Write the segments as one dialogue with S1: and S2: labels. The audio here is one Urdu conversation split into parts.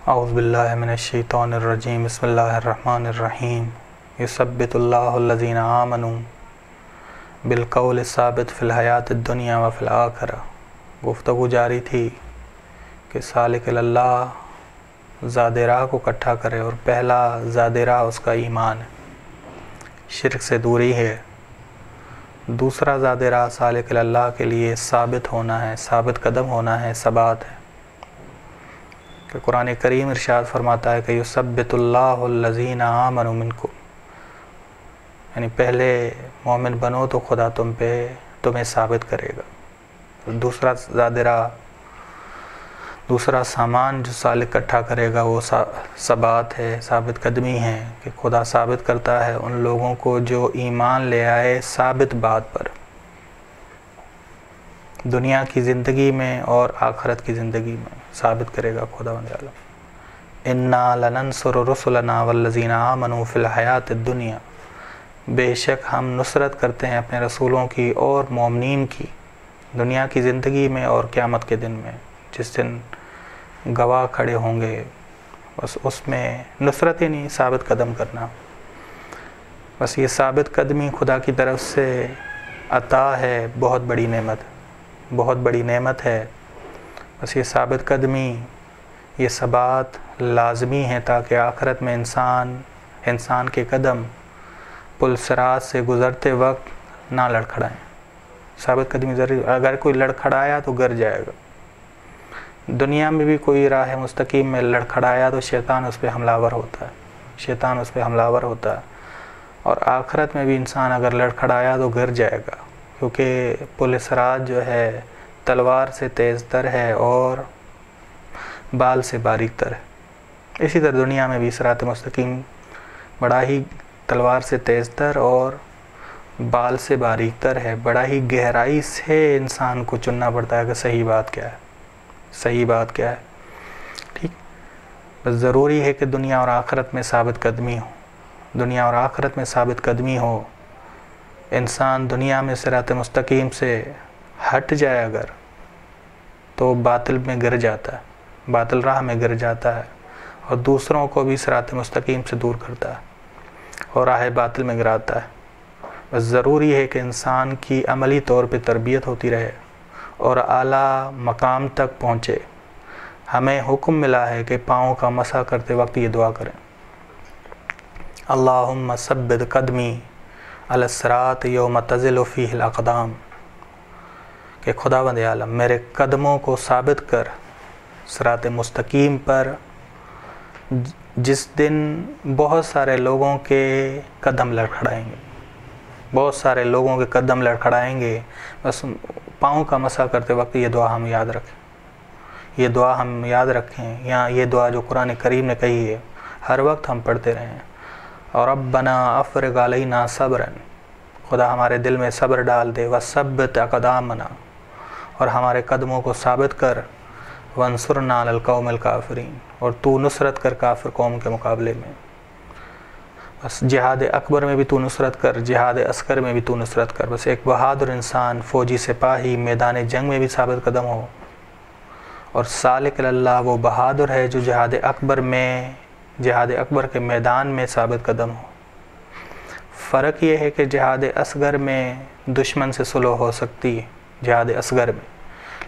S1: اعوذ باللہ من الشیطان الرجیم بسم اللہ الرحمن الرحیم یثبت اللہ الذین آمنوا بالقول الثابت فی الحیات الدنیا وفی الآخرہ۔ گفتگو جاری تھی کہ سالک اللہ زاد راہ کو اکٹھا کرے، اور پہلا زاد راہ اس کا ایمان ہے، شرک سے دوری ہے۔ دوسرا زاد راہ سالک اللہ کے لیے ثابت ہونا ہے، ثابت قدم ہونا ہے، ثبات ہے۔ کہ قرآن کریم ارشاد فرماتا ہے کہ یثبت اللہ الذین آمنوا منکم، یعنی پہلے مومن بنو تو خدا تمہیں ثابت کرے گا۔ دوسرا زاد راہ، دوسرا سامان جو سالک اکٹھا کرے گا وہ ثبات ہے، ثابت قدمی ہے، کہ خدا ثابت کرتا ہے ان لوگوں کو جو ایمان لے آئے ثابت بات پر، دنیا کی زندگی میں اور آخرت کی زندگی میں ثابت کرے گا خدا بند عالم۔ انا لننصر رسلنا والذین آمنوا فی الحیات الدنیا، بے شک ہم نصرت کرتے ہیں اپنے رسولوں کی اور مومنین کی دنیا کی زندگی میں اور قیامت کے دن میں، جس دن گواہ کھڑے ہوں گے۔ بس اس میں نصرت ہی نہیں، ثابت قدم کرنا۔ بس یہ ثابت قدمی خدا کی طرف سے عطا ہے، بہت بڑی نعمت، بہت بڑی نعمت ہے۔ بس یہ ثابت قدمی، یہ ثبات لازمی ہے تاکہ آخرت میں انسان کے قدم پل صراط سے گزرتے وقت نہ لڑکھڑائیں۔ ثابت قدمی ضروری، اگر کوئی لڑکھڑایا تو گر جائے گا۔ دنیا میں بھی کوئی راہ مستقیم میں لڑکھڑایا تو شیطان اس پہ حملہ ور ہوتا ہے، اور آخرت میں بھی انسان اگر لڑکھڑایا تو گر جائے گا، کیونکہ پل صراط جو ہے تلوار سے تیز تر ہے اور بال سے باریک تر ہے۔ اسی طرح دنیا میں بھی صراط مستقیم بڑا ہی تلوار سے تیز تر اور بال سے باریک تر ہے، بڑا ہی گہرائی سے انسان کو چننا پڑتا ہے کہ صحیح بات کیا ہے، ٹھیک۔ بس ضروری ہے کہ دنیا اور آخرت میں ثابت قدمی ہو، انسان دنیا میں صراط مستقیم سے ہٹ جائے اگر تو باطل میں گر جاتا ہے، باطل راہ میں گر جاتا ہے، اور دوسروں کو بھی صراط مستقیم سے دور کرتا ہے اور راہ باطل میں گراتا ہے۔ بس ضروری ہے کہ انسان کی عملی طور پہ تربیت ہوتی رہے اور اعلیٰ مقام تک پہنچے۔ ہمیں حکم ملا ہے کہ پاؤں کا مسح کرتے وقت یہ دعا کریں، اللہم ثبت قدمی علی الصراط یوم تزل فیہ الاقدام، کہ خدا بند عالم میرے قدموں کو ثابت کر صراط مستقیم پر، جس دن بہت سارے لوگوں کے قدم لڑکھڑائیں گے، بس پاؤں کا مسح کرتے وقت یہ دعا ہم یاد رکھیں، یا یہ دعا جو قرآن کریم نے کہی ہے ہر وقت ہم پڑھتے رہیں۔ اور ربنا افرغ علینا صبرا، خدا ہمارے دل میں صبر ڈال دے، وثبت اقدامنا، اور ہمارے قدموں کو ثابت کر، وانصرنا علی القوم الکافرین، اور تو نصرت کر کافر قوم کے مقابلے میں۔ بس جہاد اکبر میں بھی تو نصرت کر، جہاد اصغر میں بھی تو نصرت کر۔ بس ایک بہادر انسان، فوجی سپاہی میدان جنگ میں بھی ثابت قدم ہو، اور سالک اللہ وہ بہادر ہے جو جہاد اکبر کے میدان میں ثابت قدم ہو۔ فرق یہ ہے کہ جہاد اصغر میں دشمن سے صلح ہو سکتی ہے، جہاد اصغر میں،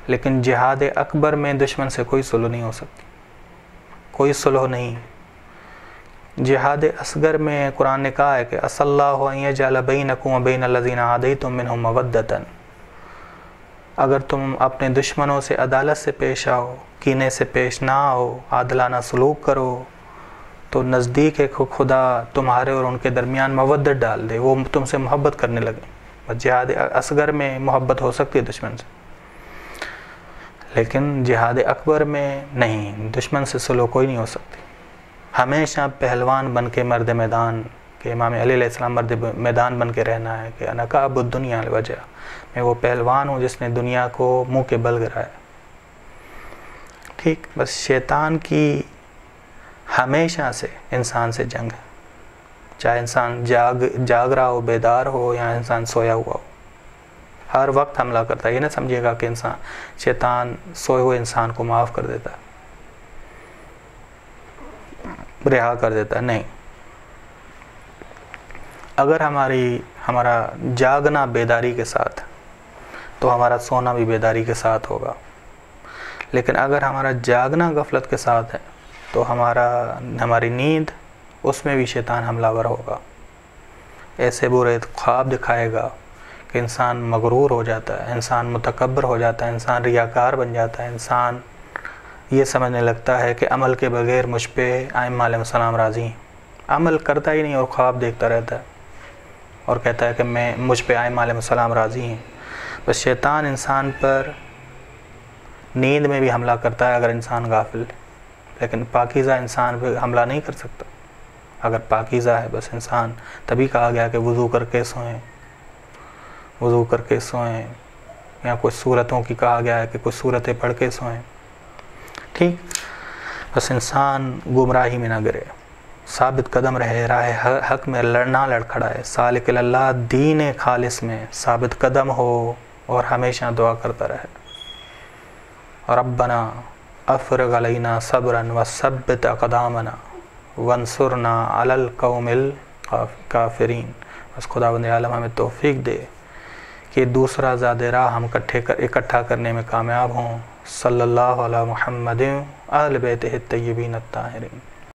S1: لیکن جہاد اکبر میں دشمن سے کوئی صلح نہیں ہو سکتی، کوئی صلح نہیں۔ جہاد اصغر میں قرآن نے کہا ہے کہ عسى اللّہ ان يجعل بینکم وبین الذین عادیتم منہم مودۃ، اگر تم اپنے دشمنوں سے عدالت سے پیش آؤ، کینے سے پیش نہ آؤ، عادلانہ سلوک کرو، تو نزدیک ہے خدا تمہارے اور ان کے درمیان مودت ڈال دے، وہ تم سے محبت کرنے لگے۔ جہاد اصغر میں محبت ہو سکتی ہے دشمن سے، لیکن جہاد اکبر میں نہیں، دشمن سے صلح کوئی نہیں ہو سکتی۔ ہمیشہ پہلوان بن کے مرد میدان، کہ امام علی علیہ السلام مرد میدان بن کے رہنا ہے، کہ انا کعب الدنیا لوجہ، میں وہ پہلوان ہوں جس نے دنیا کو منہ کے بل گرایا، ٹھیک۔ بس شیطان کی ہمیشہ سے انسان سے جنگ ہے، چاہے انسان جاگ رہا ہو، بیدار ہو، یا انسان سویا ہوا ہو، ہر وقت حملہ کرتا ہے۔ یہ نہ سمجھے گا کہ شیطان سوئے ہوئے انسان کو معاف کر دیتا ہے، رہا کر دیتا ہے، نہیں. اگر ہمارا جاگنا بیداری کے ساتھ تو ہمارا سونا بھی بیداری کے ساتھ ہوگا. لیکن اگر ہمارا جاگنا غفلت کے ساتھ ہے تو ہماری نیند اس میں بھی شیطان حملہ ور ہوگا. ایسے برے خواب دکھائے گا کہ انسان مغرور ہو جاتا ہے، انسان متکبر ہو جاتا ہے، انسان ریاکار بن جاتا ہے، انسان یہ سمجھنے لگتا ہے کہ عمل کے بغیر مجھ پہ ائمہ علیہ السلام راضی ہیں. عمل کرتا ہی نہیں اور خواب دیکھتا رہتا ہے اور کہتا ہے کہ مجھ پہ ائمہ علیہ السلام راضی ہیں. بس شیطان انسان پر نیند میں بھی حملہ کرتا ہے اگر انسان غافل ہے، لیکن پاکیزہ انسان پہ حملہ نہیں کر سکتا. اگر پاکیزہ ہے بس انسان، تبھی کہا گیا کہ وضو کر کے سوئیں، وضو کر کے سوئیں، یا کچھ صورتوں کی کہا گیا ہے کہ کچھ صورتیں پڑھ کے سوئیں. ٹھیک، بس انسان گمراہی میں نہ گرے، ثابت قدم رہے، راہ حق میں نہ لڑکھڑائے، سالک اللہ دین خالص میں ثابت قدم ہو اور ہمیشہ دعا کرتا رہے. ربنا افرغ علینا صبرا وثبت اقدامنا وانصرنا علی القوم الکافرین. بس خداوند عالم ہمیں توفیق دے کہ دوسرا زاد راہ ہم اکٹھا کرنے میں کامیاب ہوں. صلی اللہ علی محمد اہل بیتہ الطیبین الطاہرین.